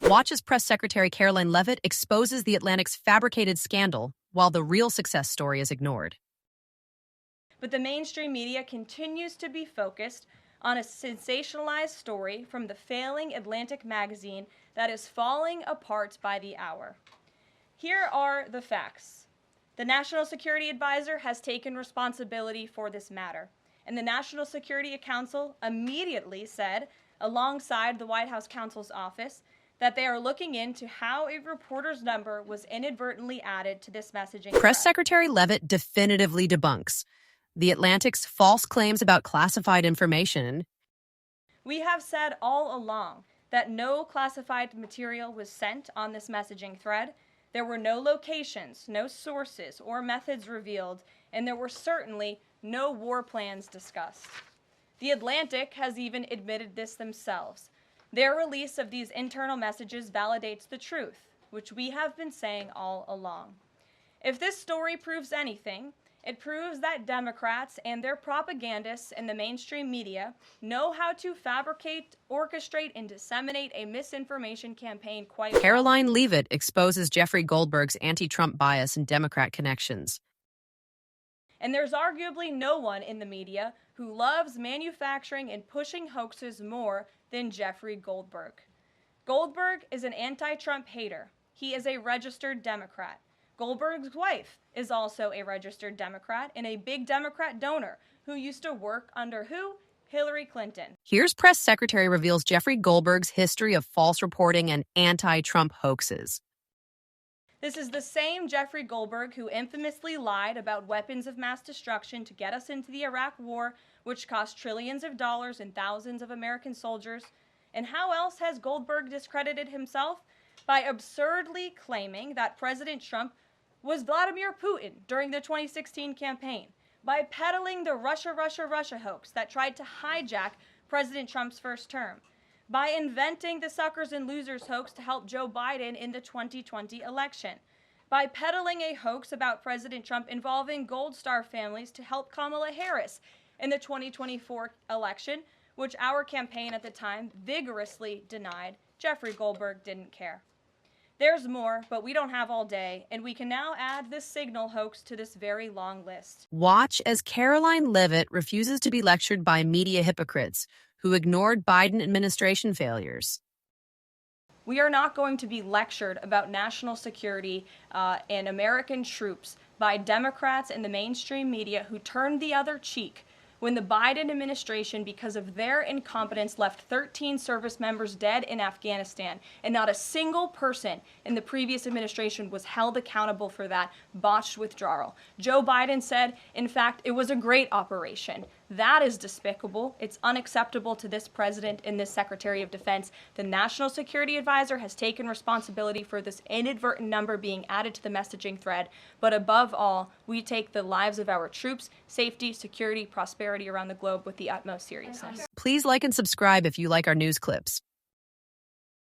Watch as Press Secretary Karoline Leavitt exposes the Atlantic's fabricated scandal while the real success story is ignored. But the mainstream media continues to be focused on a sensationalized story from the failing Atlantic magazine that is falling apart by the hour. Here are the facts. The National Security Advisor has taken responsibility for this matter, and the National Security Council immediately said, alongside the White House counsel's office, that they are looking into how a reporter's number was inadvertently added to this messaging thread. Press Secretary Leavitt definitively debunks the Atlantic's false claims about classified information. We have said all along that no classified material was sent on this messaging thread. There were no locations, no sources, or methods revealed, and there were certainly no war plans discussed. The Atlantic has even admitted this themselves. Their release of these internal messages validates the truth, which we have been saying all along. If this story proves anything, it proves that Democrats and their propagandists in the mainstream media know how to fabricate, orchestrate, and disseminate a misinformation campaign quite well. Karoline Leavitt exposes Jeffrey Goldberg's anti-Trump bias and Democrat connections. And there's arguably no one in the media who loves manufacturing and pushing hoaxes more than Jeffrey Goldberg. Goldberg is an anti-Trump hater. He is a registered Democrat. Goldberg's wife is also a registered Democrat and a big Democrat donor who used to work under who? Hillary Clinton. Here's Press Secretary reveals Jeffrey Goldberg's history of false reporting and anti-Trump hoaxes. This is the same Jeffrey Goldberg who infamously lied about weapons of mass destruction to get us into the Iraq War, which cost trillions of dollars and thousands of American soldiers. And how else has Goldberg discredited himself? By absurdly claiming that President Trump was Vladimir Putin during the 2016 campaign, by peddling the Russia hoax that tried to hijack President Trump's first term, by inventing the suckers and losers hoax to help Joe Biden in the 2020 election, by peddling a hoax about President Trump involving Gold Star families to help Kamala Harris in the 2024 election, which our campaign at the time vigorously denied. Jeffrey Goldberg didn't care. There's more, but we don't have all day, and we can now add this signal hoax to this very long list. Watch as Karoline Leavitt refuses to be lectured by media hypocrites who ignored Biden administration failures. We are not going to be lectured about national security and American troops by Democrats and the mainstream media who turned the other cheek when the Biden administration, because of their incompetence, left 13 service members dead in Afghanistan, and not a single person in the previous administration was held accountable for that botched withdrawal. Joe Biden said, in fact, it was a great operation. That is despicable. It's unacceptable to this president and this Secretary of Defense. The National Security Advisor has taken responsibility for this inadvertent number being added to the messaging thread. But above all, we take the lives of our troops, safety, security, prosperity around the globe with the utmost seriousness. Please like and subscribe if you like our news clips.